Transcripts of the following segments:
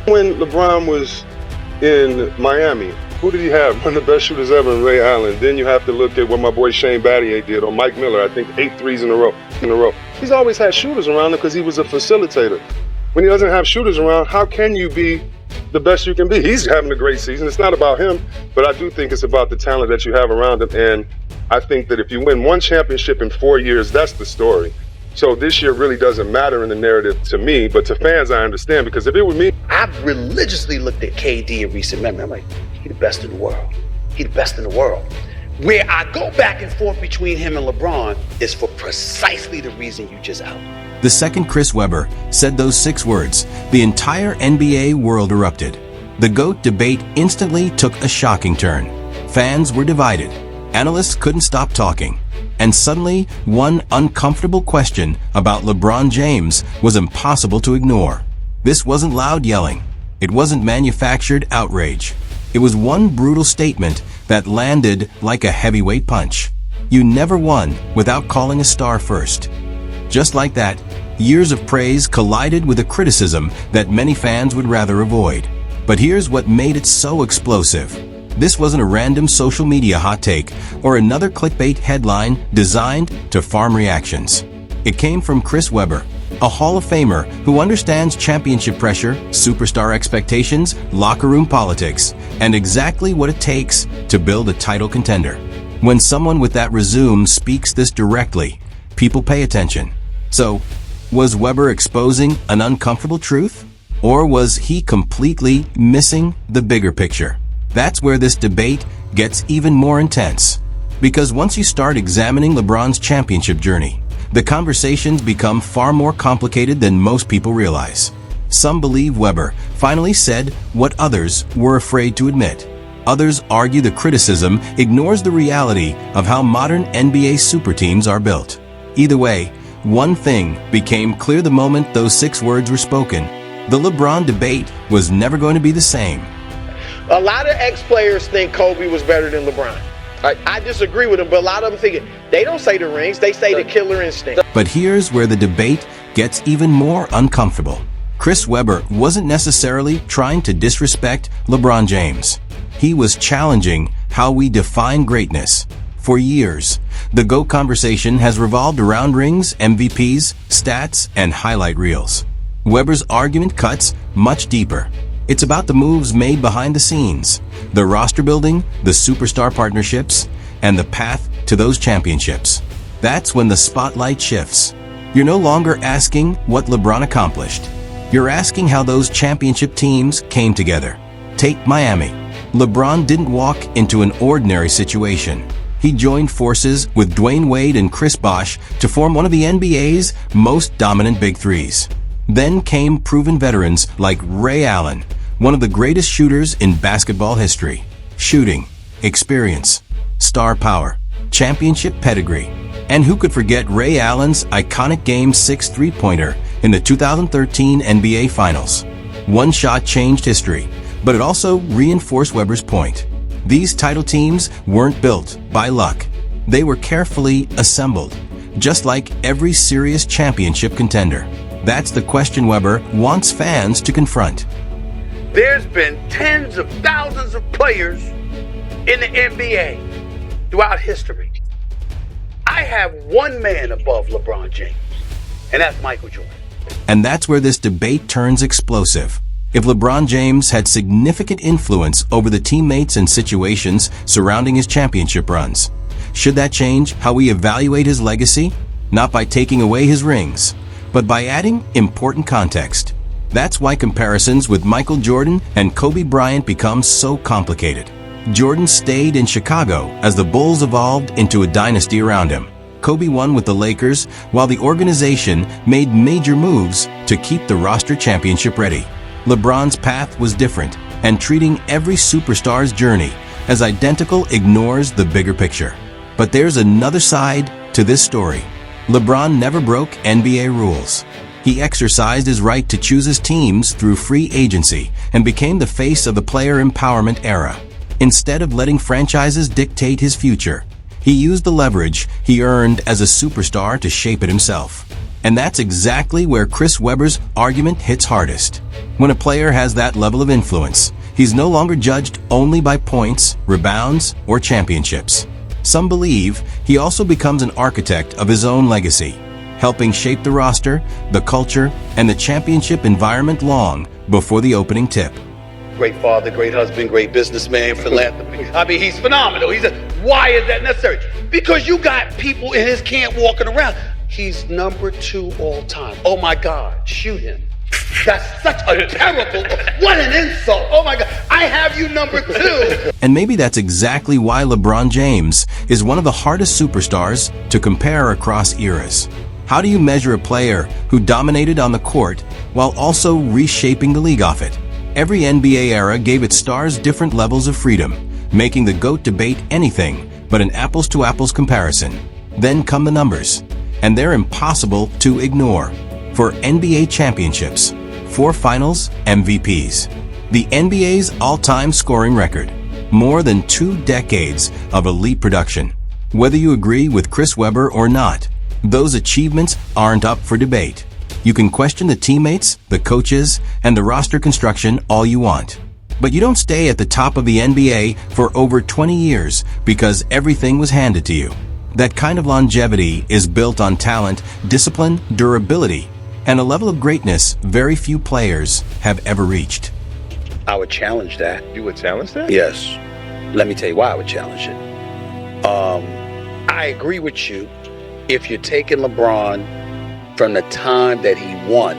When LeBron was in Miami, who did he have? One of the best shooters ever in Ray Allen. Then you have to look at what my boy Shane Battier did, or Mike Miller, I think 8 threes in a row. He's always had shooters around him because he was a facilitator. When he doesn't have shooters around, how can you be the best you can be? He's having a great season. It's not about him, but I do think it's about the talent that you have around him. And I think that if you win one championship in 4 years, that's the story. So this year really doesn't matter in the narrative to me, but to fans, I understand, because if it were me, I've religiously looked at KD in recent memory. I'm like, he's the best in the world. He's the best in the world. Where I go back and forth between him and LeBron is for precisely the reason you just outlined. The second Chris Webber said those 6 words, the entire NBA world erupted. The GOAT debate instantly took a shocking turn. Fans were divided. Analysts couldn't stop talking. And suddenly, one uncomfortable question about LeBron James was impossible to ignore. This wasn't loud yelling. It wasn't manufactured outrage. It was one brutal statement that landed like a heavyweight punch. You never won without calling a star first. Just like that, years of praise collided with a criticism that many fans would rather avoid. But here's what made it so explosive. This wasn't a random social media hot take or another clickbait headline designed to farm reactions. It came from Chris Webber, a Hall of Famer who understands championship pressure, superstar expectations, locker room politics, and exactly what it takes to build a title contender. When someone with that resume speaks this directly, people pay attention. So, was Webber exposing an uncomfortable truth? Or was he completely missing the bigger picture? That's where this debate gets even more intense. Because once you start examining LeBron's championship journey, the conversations become far more complicated than most people realize. Some believe Webber finally said what others were afraid to admit. Others argue the criticism ignores the reality of how modern NBA super teams are built. Either way, one thing became clear the moment those 6 words were spoken. The LeBron debate was never going to be the same. A lot of ex-players think Kobe was better than LeBron. I disagree with them, but a lot of them think they don't say the rings, they say the killer instinct. But here's where the debate gets even more uncomfortable. Chris Webber wasn't necessarily trying to disrespect LeBron James. He was challenging how we define greatness. For years, the GOAT conversation has revolved around rings, MVPs, stats, and highlight reels. Webber's argument cuts much deeper. It's about the moves made behind the scenes, the roster building, the superstar partnerships, and the path to those championships. That's when the spotlight shifts. You're no longer asking what LeBron accomplished. You're asking how those championship teams came together. Take Miami. LeBron didn't walk into an ordinary situation. He joined forces with Dwyane Wade and Chris Bosh to form one of the NBA's most dominant big threes. Then came proven veterans like Ray Allen, one of the greatest shooters in basketball history. Shooting, experience, star power, championship pedigree. And who could forget Ray Allen's iconic Game 6 three-pointer in the 2013 NBA Finals? One shot changed history, but it also reinforced Webber's point. These title teams weren't built by luck. They were carefully assembled, just like every serious championship contender. That's the question Webber wants fans to confront. There's been tens of thousands of players in the NBA throughout history. I have one man above LeBron James, and that's Michael Jordan. And that's where this debate turns explosive. If LeBron James had significant influence over the teammates and situations surrounding his championship runs, should that change how we evaluate his legacy? Not by taking away his rings, but by adding important context. That's why comparisons with Michael Jordan and Kobe Bryant become so complicated. Jordan stayed in Chicago as the Bulls evolved into a dynasty around him. Kobe won with the Lakers, while the organization made major moves to keep the roster championship ready. LeBron's path was different, and treating every superstar's journey as identical ignores the bigger picture. But there's another side to this story. LeBron never broke NBA rules. He exercised his right to choose his teams through free agency and became the face of the player empowerment era. Instead of letting franchises dictate his future, he used the leverage he earned as a superstar to shape it himself. And that's exactly where Chris Webber's argument hits hardest. When a player has that level of influence, he's no longer judged only by points, rebounds, or championships. Some believe he also becomes an architect of his own legacy, helping shape the roster, the culture, and the championship environment long before the opening tip. Great father, great husband, great businessman, philanthropy. I mean, he's phenomenal. Why is that necessary? Because you got people in his camp walking around. He's number 2 all time. Oh my God, shoot him. That's such a terrible, what an insult. Oh my God, I have you number 2. And maybe that's exactly why LeBron James is one of the hardest superstars to compare across eras. How do you measure a player who dominated on the court while also reshaping the league off it? Every NBA era gave its stars different levels of freedom, making the GOAT debate anything but an apples-to-apples comparison. Then come the numbers, and they're impossible to ignore. For NBA championships, 4 finals, MVPs. The NBA's all-time scoring record. More than 2 decades of elite production. Whether you agree with Chris Webber or not, those achievements aren't up for debate. You can question the teammates, the coaches, and the roster construction all you want. But you don't stay at the top of the NBA for over 20 years because everything was handed to you. That kind of longevity is built on talent, discipline, durability, and a level of greatness very few players have ever reached. I would challenge that. You would challenge that? Yes. Let me tell you why I would challenge it. I agree with you if you're taking LeBron from the time that he won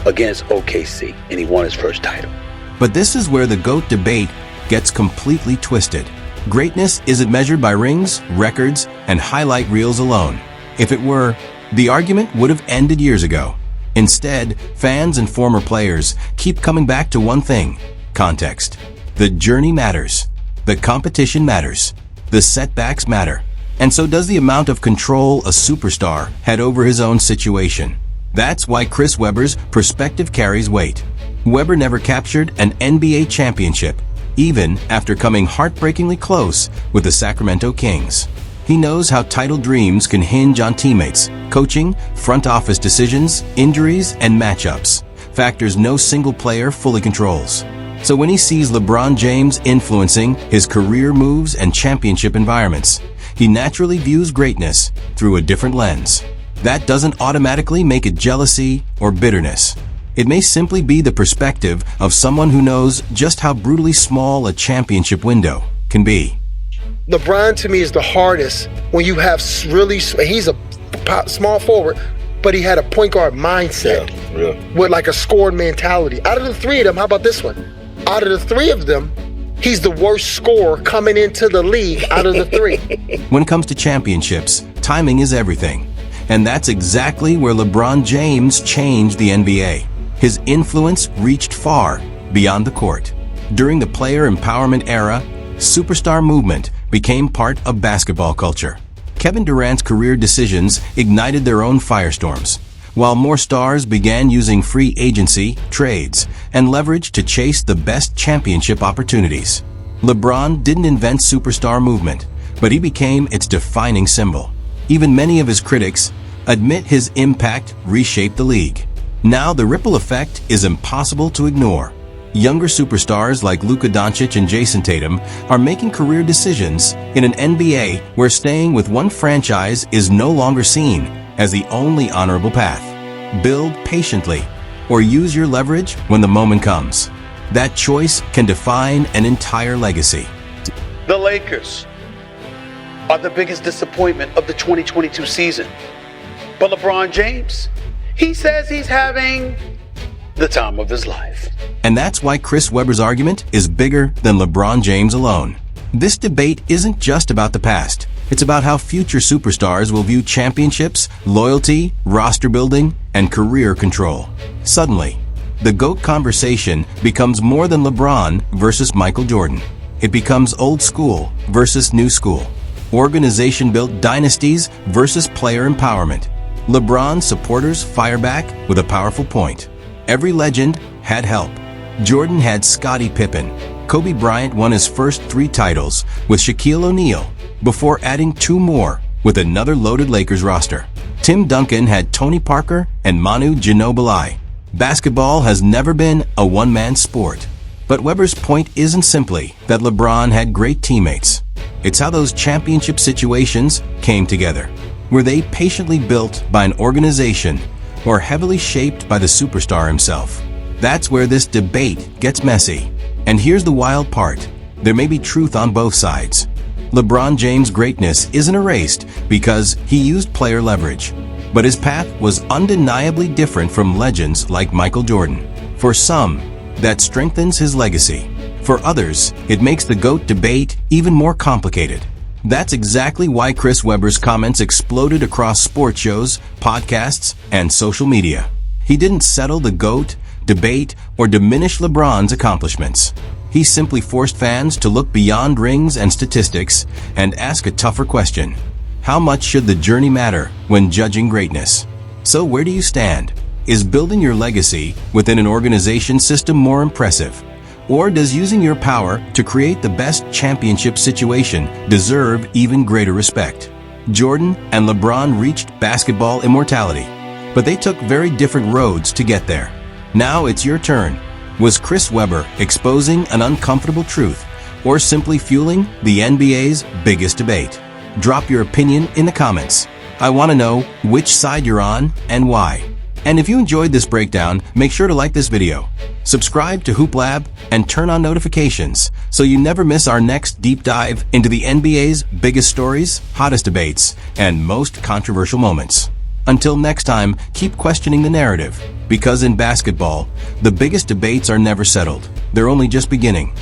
against OKC and he won his first title. But this is where the GOAT debate gets completely twisted. Greatness isn't measured by rings, records, and highlight reels alone. If it were, the argument would have ended years ago. Instead, fans and former players keep coming back to one thing: context. The journey matters. The competition matters. The setbacks matter. And so does the amount of control a superstar had over his own situation. That's why Chris Webber's perspective carries weight. Webber never captured an NBA championship, even after coming heartbreakingly close with the Sacramento Kings. He knows how title dreams can hinge on teammates, coaching, front office decisions, injuries, and matchups, factors no single player fully controls. So when he sees LeBron James influencing his career moves and championship environments, he naturally views greatness through a different lens. That doesn't automatically make it jealousy or bitterness. It may simply be the perspective of someone who knows just how brutally small a championship window can be. LeBron to me is the hardest when you have he's a small forward, but he had a point guard mindset with like a scoring mentality. Out of the 3 of them, how about this one? Out of the 3 of them, he's the worst scorer coming into the league out of the 3. When it comes to championships, timing is everything. And that's exactly where LeBron James changed the NBA. His influence reached far beyond the court. During the player empowerment era, superstar movement became part of basketball culture. Kevin Durant's career decisions ignited their own firestorms, while more stars began using free agency, trades, and leverage to chase the best championship opportunities. LeBron didn't invent superstar movement, but he became its defining symbol. Even many of his critics admit his impact reshaped the league. Now the ripple effect is impossible to ignore. Younger superstars like Luka Doncic and Jason Tatum are making career decisions in an NBA where staying with one franchise is no longer seen as the only honorable path. Build patiently or use your leverage when the moment comes. That choice can define an entire legacy. The Lakers are the biggest disappointment of the 2022 season. But LeBron James, he says he's having the time of his life. And that's why Chris Webber's argument is bigger than LeBron James alone. This debate isn't just about the past. It's about how future superstars will view championships, loyalty, roster building, and career control. Suddenly, the GOAT conversation becomes more than LeBron versus Michael Jordan. It becomes old school versus new school. Organization-built dynasties versus player empowerment. LeBron supporters fire back with a powerful point. Every legend had help. Jordan had Scottie Pippen. Kobe Bryant won his first 3 titles with Shaquille O'Neal before adding 2 more with another loaded Lakers roster. Tim Duncan had Tony Parker and Manu Ginobili. Basketball has never been a one-man sport. But Weber's point isn't simply that LeBron had great teammates. It's how those championship situations came together. Were they patiently built by an organization or heavily shaped by the superstar himself? That's where this debate gets messy. And here's the wild part. There may be truth on both sides. LeBron James' greatness isn't erased because he used player leverage. But his path was undeniably different from legends like Michael Jordan. For some, that strengthens his legacy. For others, it makes the GOAT debate even more complicated. That's exactly why Chris Webber's comments exploded across sports shows, podcasts, and social media. He didn't settle the GOAT debate or diminish LeBron's accomplishments. He simply forced fans to look beyond rings and statistics and ask a tougher question. How much should the journey matter when judging greatness? So where do you stand? Is building your legacy within an organization system more impressive? Or does using your power to create the best championship situation deserve even greater respect? Jordan and LeBron reached basketball immortality, but they took very different roads to get there. Now it's your turn. Was Chris Webber exposing an uncomfortable truth or simply fueling the NBA's biggest debate? Drop your opinion in the comments. I want to know which side you're on and why. And if you enjoyed this breakdown, make sure to like this video, subscribe to Hoop Lab, and turn on notifications so you never miss our next deep dive into the NBA's biggest stories, hottest debates, and most controversial moments. Until next time, keep questioning the narrative, because in basketball, the biggest debates are never settled. They're only just beginning.